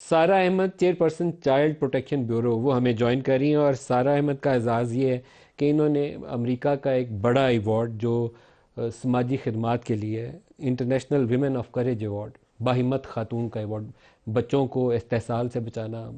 Sara Ahmed chairperson child protection bureau وہ ہمیں join کر رہی ہیں، اور سارہ احمد کا اعزاز یہ ہے کہ انہوں نے امریکہ کا ایک بڑا ایوارڈ جو سماجی خدمات کے لیے ہے، international women of courage award, باہمت خاتون کا ایوارڈ، بچوں کو استحصال سے بچانا،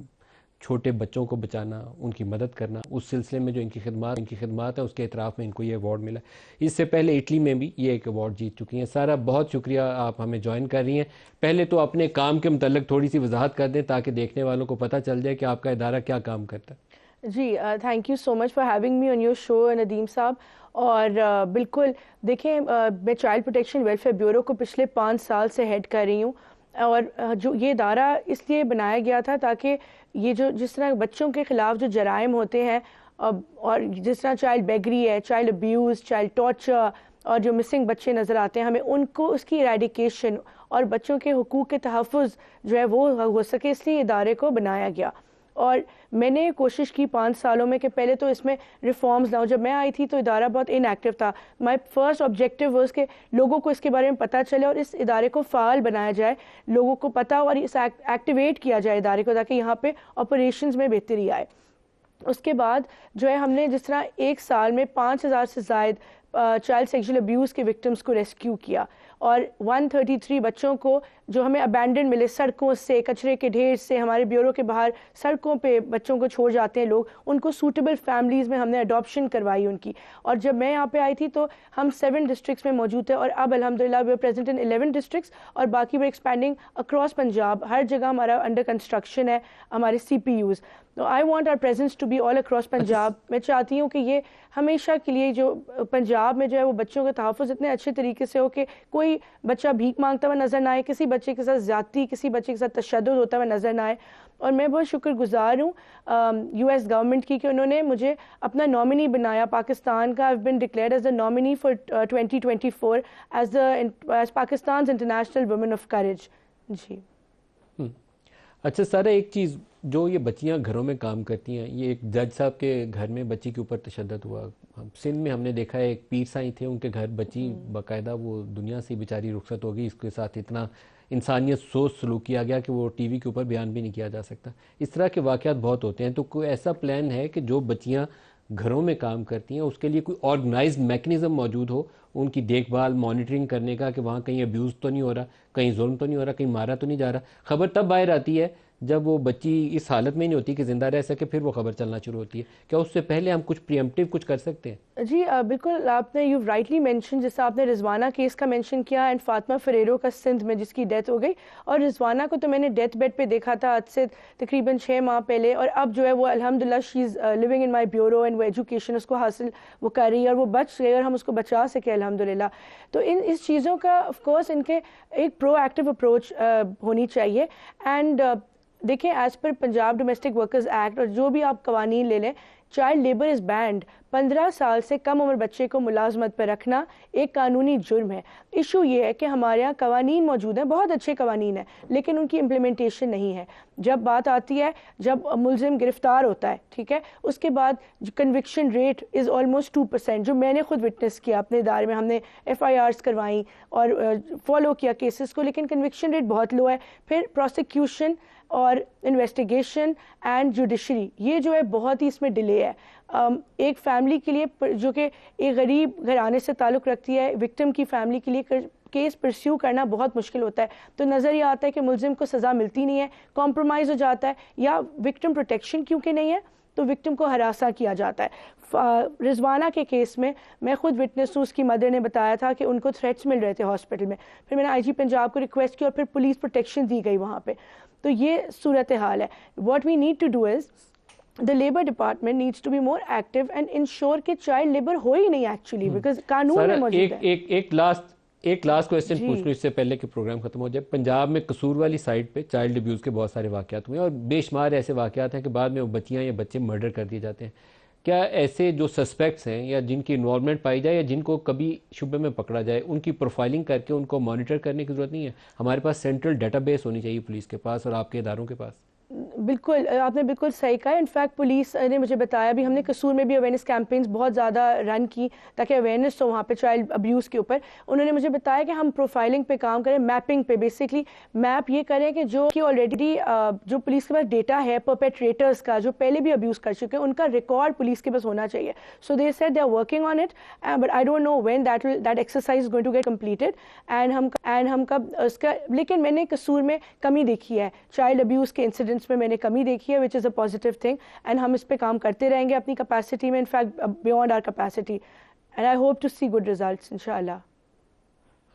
چھوٹے بچوں کو بچانا، ان کی مدد کرنا، اس سلسلے میں جو ان کی خدمات ہیں اس کے اعتراف میں ان کو یہ ایوارڈ ملا۔ اس سے پہلے اٹلی میں بھی یہ ایک ایوارڈ جیت چکی ہیں۔ سارا بہت شکریہ، آپ ہمیں جوائن کر رہی ہیں۔ پہلے تو اپنے کام کے متعلق تھوڑی سی وضاحت کر دیں تاکہ دیکھنے والوں کو پتہ چل جائے کہ آپ کا ادارہ کیا کام کرتا ہے۔ جی thank you so much for having me on your show Nadeem صاحب۔ اور بالکل دیکھیں، میں چائلڈ پروٹیکشن ویلفیئر بیورو کو پچھلے 5 سال سے ہیڈ کر رہی ہوں، اور جو یہ ادارہ اس لیے بنایا گیا تھا تاکہ یہ جس طرح بچوں کے خلاف جو جرائم ہوتے ہیں، اور جس طرح چائلڈ بیگری ہے، چائلڈ ابیوز، چائلڈ ٹارچر، اور جو مسنگ بچے نظر آتے ہیں، ہمیں ان کو اس کی ایریڈیکیشن اور بچوں کے حقوق کے تحفظ جو ہے وہ ہو سکے، اس لیے ادارے کو بنایا گیا۔ اور میں نے کوشش کی 5 سالوں میں کہ پہلے تو اس میں ریفارمز لاؤں۔ جب میں آئی تھی تو ادارہ بہت ان ایکٹیو تھا۔ مائی فرسٹ آبجیکٹیو واز کہ لوگوں کو اس کے بارے میں پتہ چلے اور اس ادارے کو فعال بنایا جائے، لوگوں کو پتہ اور اس ایکٹیویٹ کیا جائے ادارے کو، تاکہ یہاں پہ آپریشنز میں بہتری آئے۔ اس کے بعد جو ہے ہم نے جس طرح 1 سال میں 5,000 سے زائد چائلڈ سیکشل ابیوز کے وکٹمز کو ریسکیو کیا، اور 133 بچوں کو جو ہمیں ابینڈن ملے سڑکوں سے، کچرے کے ڈھیر سے، ہمارے بیورو کے باہر سڑکوں پہ بچوں کو چھوڑ جاتے ہیں لوگ، ان کو سوٹیبل فیملیز میں ہم نے اڈاپشن کروائی ان کی۔ اور جب میں یہاں پہ آئی تھی تو ہم 7 ڈسٹرکٹس میں موجود تھے، اور اب الحمدللہ we are present in 11 districts, اور باقی we are expanding across Punjab, ہر جگہ ہمارا انڈر کنسٹرکشن ہے ہمارے CPUs۔ تو I want our presence to be all across Punjab. میں چاہتی ہوں کہ یہ ہمیشہ کے لیے جو پنجاب میں جو ہے وہ بچوں کا تحفظ اتنے اچھے طریقے سے ہو کہ کوئی بچہ بھیک مانگتا ہوا نظر نہ آئے، کسی بچے کے ساتھ زیادتی، کسی بچے کے ساتھ تشدد ہوتا ہوا نظر نہ آئے۔ اور میں بہت شکر گزار ہوں US گورنمنٹ کی کہ انہوں نے مجھے اپنا نامنی بنایا پاکستان کا۔ I've been declared as the nominee for 2024 as Pakistan's International Women of Courage۔ جی اچھا سارا، ایک چیز جو یہ بچیاں گھروں میں کام کرتی ہیں، یہ ایک جج صاحب کے گھر میں بچی کے اوپر تشدد ہوا، سندھ میں ہم نے دیکھا ہے ایک پیر سائیں تھے، ان کے گھر بچی باقاعدہ وہ دنیا سے بیچاری رخصت ہو گئی، اس کے ساتھ اتنا انسانیت سوچ سلوک کیا گیا کہ وہ ٹی وی کے اوپر بیان بھی نہیں کیا جا سکتا۔ اس طرح کے واقعات بہت ہوتے ہیں، تو کوئی ایسا پلان ہے کہ جو بچیاں گھروں میں کام کرتی ہیں اس کے لیے کوئی آرگنائزڈ میکنزم موجود ہو ان کی دیکھ بھال مانیٹرنگ کرنے کا، کہ وہاں کہیں ابیوز تو نہیں ہو رہا، کہیں ظلم تو نہیں ہو رہا، کہیں مارا تو نہیں جا رہا؟ خبر تب باہر آتی ہے جب وہ بچی اس حالت میں نہیں ہوتی کہ زندہ رہ سکے، پھر وہ خبر چلنا شروع ہوتی ہے۔ کیا اس سے پہلے ہم کچھ پریمپٹیو کچھ کر سکتے ہیں؟ جی بالکل، آپ نے یو رائٹلی مینشن، جیسا آپ نے رضوانہ کیس کا مینشن کیا، اینڈ فاطمہ فریرو کا سندھ میں جس کی ڈیتھ ہو گئی، اور رضوانہ کو تو میں نے ڈیتھ بیڈ پہ دیکھا تھا آج سے تقریباً 6 ماہ پہلے، اور اب جو ہے وہ الحمدللہ she is living in my bureau, and وہ ایجوکیشن اس کو حاصل وہ کر رہی ہے، اور وہ بچ گئی اور ہم اس کو بچا سکے الحمدللہ۔ تو اس چیزوں کا آف کورس ان کے ایک پرو ایکٹیو اپروچ ہونی چاہیے۔ اینڈ دیکھیں، as per Punjab domestic workers act اور جو بھی آپ قوانین لے لیں، چائلڈ لیبر از بینڈ۔ 15 سال سے کم عمر بچے کو ملازمت پہ رکھنا ایک قانونی جرم ہے۔ ایشو یہ ہے کہ ہمارے یہاں قوانین موجود ہیں، بہت اچھے قوانین ہیں، لیکن ان کی امپلیمنٹیشن نہیں ہے۔ جب بات آتی ہے، جب ملزم گرفتار ہوتا ہے، ٹھیک ہے، اس کے بعد کنوکشن ریٹ از آلموسٹ 2%، جو میں نے خود وٹنس کیا اپنے ادارے میں، ہم نے FIRs کروائیں اور فالو کیا کیسز کو، لیکن کنوکشن ریٹ بہت لو ہے۔ پھر پروسیکیوشن اور انویسٹیگیشن اینڈ جوڈیشری، یہ جو ہے بہت ہی اس میں ڈیلے ہے۔ ایک فیملی کے لیے جو کہ ایک غریب گھرانے سے تعلق رکھتی ہے، وکٹم کی فیملی کے لیے کیس پرسیو کرنا بہت مشکل ہوتا ہے۔ تو نظر یہ آتا ہے کہ ملزم کو سزا ملتی نہیں ہے، کمپرومائز ہو جاتا ہے، یا وکٹم پروٹیکشن کیونکہ نہیں ہے تو وکٹم کو ہراساں کیا جاتا ہے۔ رضوانہ کے کیس میں میں خود وٹنس ہوں، اس کی مدر نے بتایا تھا کہ ان کو تھریٹس مل رہے تھے ہاسپٹل میں، پھر میں نے IG پنجاب کو ریکویسٹ کی اور پھر پولیس پروٹیکشن دی گئی وہاں پہ۔ تو یہ صورتحال ہے۔ What we need to do is the labor department needs to be more active and ensure کہ چائلڈ لیبر ہو ہی نہیں ایکچولی، بیکاز قانون میں موجود ہے۔ ایک لاسٹ کویسچن پوچھ لوں اس سے پہلے کہ پروگرام ختم ہو جائے۔ پنجاب میں قصور والی سائڈ پہ چائلڈ ابیوز کے بہت سارے واقعات ہوئے ہیں، اور بے شمار ایسے واقعات ہیں کہ بعد میں وہ بچیاں یا بچے مرڈر کر دیے جاتے ہیں۔ کیا ایسے جو سسپیکٹس ہیں یا جن کی انوالومنٹ پائی جائے یا جن کو کبھی شبے میں پکڑا جائے، ان کی پروفائلنگ کر کے ان کو مانیٹر کرنے کی ضرورت نہیں ہے؟ ہمارے پاس سینٹرل ڈیٹا بیس ہونی چاہیے پولیس کے پاس اور آپ کے اداروں کے پاس۔ بالکل آپ نے بالکل صحیح کہا. انفیکٹ پولیس نے مجھے بتایا بھی, ہم نے قصور میں بھی اویئرنیس کیمپینز بہت زیادہ رن کی تاکہ اویئرنیس ہو وہاں پہ چائلڈ ابیوز کے اوپر. انہوں نے مجھے بتایا کہ ہم پروفائلنگ پہ کام کریں, میپنگ پہ, بیسکلی میپ یہ کریں کہ جو کہ آلریڈی جو پولیس کے پاس ڈیٹا ہے پرپیٹریٹرز کا جو پہلے بھی ابیوز کر چکے ہیں, ان کا ریکارڈ پولیس کے پاس ہونا چاہیے. So they said they are working on it, but I don't know when that exercise is going to get completed. And ہم کب اس کا, لیکن میں نے قصور میں کمی دیکھی ہے, چائلڈ ابیوز کے انسیڈنٹس میں نے کمی دیکھی ہے, وچ از اے پازیٹیو تھنگ. اینڈ ہم اس پہ کام کرتے رہیں گے اپنی کیپیسٹی میں, in fact beyond our capacity, and I hope to see good results انشاءاللہ.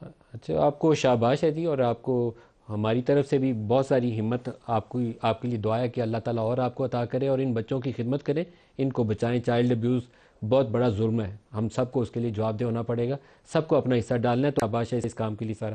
اچھا, آپ کو شاباش ہے جی, اور آپ کو ہماری طرف سے بھی بہت ساری ہمت. آپ کے لیے دعا ہے کہ اللہ تعالیٰ اور آپ کو عطا کرے اور ان بچوں کی خدمت کرے, ان کو بچائیں. چائلڈ ابیوز بہت بڑا ظلم ہے, ہم سب کو اس کے لیے جواب دہ ہونا پڑے گا, سب کو اپنا حصہ ڈالنا ہے. تو شاباش ہے اس کام کے لیے سارا.